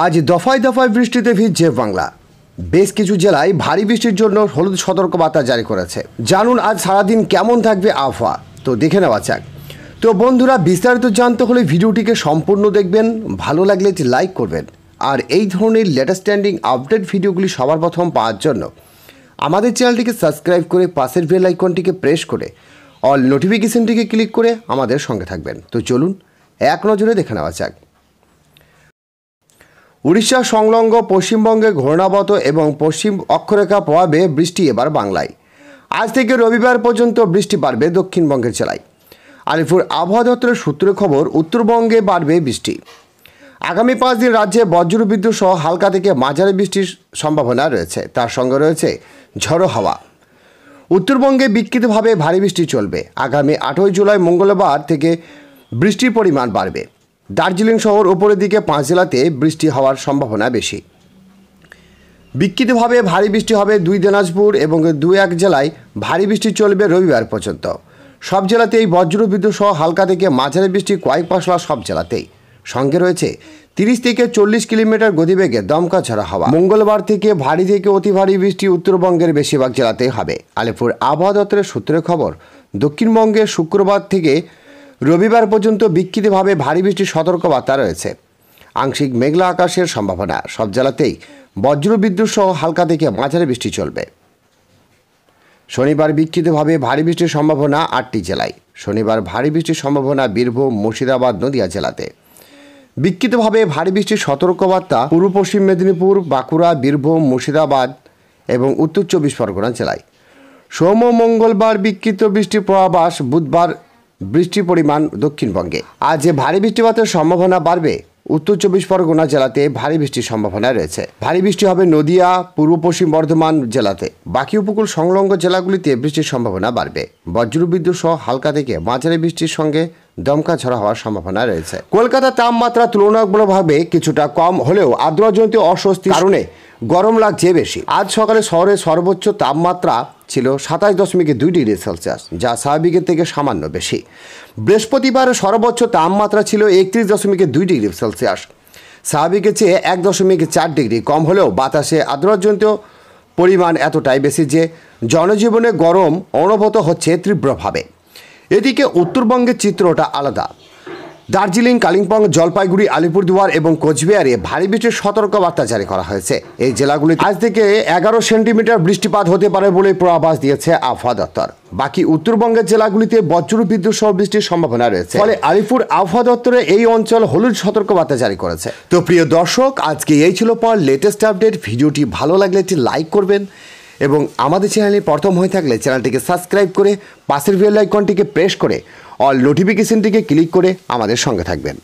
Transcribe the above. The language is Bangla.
আজ দফায় দফায় বৃষ্টিতে ভিজছে বাংলা। বেশ কিছু জেলায় ভারী বৃষ্টির জন্য হলুদ সতর্কবার্তা জারি করেছে। জানুন আজ সারাদিন কেমন থাকবে আবহাওয়া, তো দেখে নেওয়া যাক। তো বন্ধুরা, বিস্তারিত জানতে হলে ভিডিওটিকে সম্পূর্ণ দেখবেন, ভালো লাগলে একটি লাইক করবেন। আর এই ধরনের লেটেস্ট স্ট্যান্ডিং আপডেট ভিডিওগুলি সবার প্রথম পাওয়ার জন্য আমাদের চ্যানেলটিকে সাবস্ক্রাইব করে পাশের বেল আইকনটিকে প্রেস করে অল নোটিফিকেশনটিকে ক্লিক করে আমাদের সঙ্গে থাকবেন। তো চলুন এক নজরে দেখে নেওয়া যাক। উড়িষ্যা সংলগ্ন পশ্চিমবঙ্গে ঘূর্ণাবর্ত এবং পশ্চিম অক্ষরেখা প্রভাবে বৃষ্টি এবার বাংলায়। আজ থেকে রবিবার পর্যন্ত বৃষ্টি বাড়বে দক্ষিণবঙ্গের জেলায়। আলিপুর আবহাওয়া দপ্তরের সূত্রে খবর, উত্তরবঙ্গে বাড়বে বৃষ্টি। আগামী 5 দিন রাজ্যে বজ্রবিদ্যুৎ সহ হালকা থেকে মাঝারি বৃষ্টির সম্ভাবনা রয়েছে। তার সঙ্গে রয়েছে ঝড়ো হাওয়া। উত্তরবঙ্গে বিক্ষিপ্তভাবে ভারী বৃষ্টি চলবে। আগামী 8 জুলাই মঙ্গলবার থেকে বৃষ্টির পরিমাণ বাড়বে। দার্জিলিং শহর উপরের দিকে 5 জেলাতে বৃষ্টি হওয়ার সম্ভাবনা বেশি। বিক্ষিপ্তভাবে ভারী বৃষ্টি হবে 2 দিনাজপুর এবং 2-1 জেলায় ভারী বৃষ্টি চলবে রবিবার পর্যন্ত। সব জেলাতেই বজ্রবিদ্যুৎ সহ হালকা থেকে মাঝারি বৃষ্টি কয়েক পশলা সব জেলাতেই। সঙ্গে রয়েছে 30 থেকে 40 কিলোমিটার গতিবেগে দমকা ঝড়ো হাওয়া। মঙ্গলবার থেকে ভারী থেকে অতি ভারী বৃষ্টি উত্তরবঙ্গের বেশিরভাগ জেলাতেই হবে। আলিপুর আবহাওয়া দপ্তরের সূত্রে খবর, দক্ষিণবঙ্গে শুক্রবার থেকে রবিবার পর্যন্ত বিক্ষিপ্তভাবে ভারী বৃষ্টির সতর্কবার্তা রয়েছে। আংশিক মেঘলা আকাশের সম্ভাবনা। সব জেলাতেই বজ্রবিদ্যুৎ সহ হালকা থেকে মাঝারি বৃষ্টি চলবে। শনিবার বিক্ষিপ্তভাবে ভারী বৃষ্টির সম্ভাবনা 8টি জেলায়। শনিবার ভারী বৃষ্টির সম্ভাবনা বীরভূম, মুর্শিদাবাদ, নদিয়া জেলাতে। বিক্ষিপ্তভাবে ভারী বৃষ্টির সতর্কবার্তা পূর্ব পশ্চিম মেদিনীপুর, বাঁকুড়া, বীরভূম, মুর্শিদাবাদ এবং উত্তর 24 পরগনা জেলায়। সোম ও মঙ্গলবার বিক্ষিপ্ত বৃষ্টির পূর্বাভাস। বুধবার বৃষ্টির পরিমাণ দক্ষিণবঙ্গে। আজ ভারী বৃষ্টিপাতের সম্ভাবনা বাড়বে। উত্তর 24 পরগনা জেলাতে ভারী বৃষ্টির সম্ভাবনা রয়েছে। ভারী বৃষ্টি হবে নদিয়া, পূর্ব পশ্চিম বর্ধমান জেলাতে। বাকি উপকূল সংলগ্ন জেলাগুলিতে বৃষ্টির সম্ভাবনা বাড়বে। বজ্রবিদ্যুৎ সহ হালকা থেকে মাঝারি বৃষ্টির সঙ্গে দমকা ঝড়ো হওয়ার সম্ভাবনা রয়েছে। কলকাতার তাপমাত্রা তুলনামূলকভাবে কিছুটা কম হলেও আর্দ্রজনিত অস্বস্তির কারণে গরম লাগছে বেশি। আজ সকালে শহরের সর্বোচ্চ তাপমাত্রা ছিল 27.2 ডিগ্রি সেলসিয়াস, যা স্বাভাবিকের থেকে সামান্য বেশি। বৃহস্পতিবার সর্বোচ্চ তাপমাত্রা ছিল 31.2 ডিগ্রি সেলসিয়াস, স্বাভাবিকের চেয়ে 1.4 ডিগ্রি কম হলেও বাতাসে আর্দ্রজনিত পরিমাণ এতটাই বেশি যে জনজীবনে গরম অনুভূত হচ্ছে তীব্রভাবে। এদিকে উত্তরবঙ্গের চিত্রটা আলাদা। দার্জিলিং, কালিম্পং, জলপাইগুড়ি, আলিপুরদুয়ার এবং কোচবিহারে ভারী বৃষ্টির সতর্কবার্তা জারি করা হয়েছে। এই জেলাগুলিতে আজ থেকে 11 সেন্টিমিটার বৃষ্টিপাত হতে পারে বলে পূর্বাভাস দিয়েছে আবহাওয়া দপ্তর। বাকি উত্তরবঙ্গের জেলাগুলিতে বজ্রবিদ্যুৎ সহ বৃষ্টির সম্ভাবনা রয়েছে। ফলে আলিপুর আবহাওয়া দপ্তরে এই অঞ্চল হলুদ সতর্কবার্তা জারি করেছে। তো প্রিয় দর্শক, আজকে এই ছিল লেটেস্ট আপডেট। ভিডিওটি ভালো লাগলে একটি লাইক করবেন এবং আমাদের চ্যানেলে প্রথম হয়ে থাকলে চ্যানেলটিকে সাবস্ক্রাইব করে পাশের বেল আইকনটিকে প্রেস করে অল নোটিফিকেশনটিকে ক্লিক করে আমাদের সঙ্গে থাকবেন।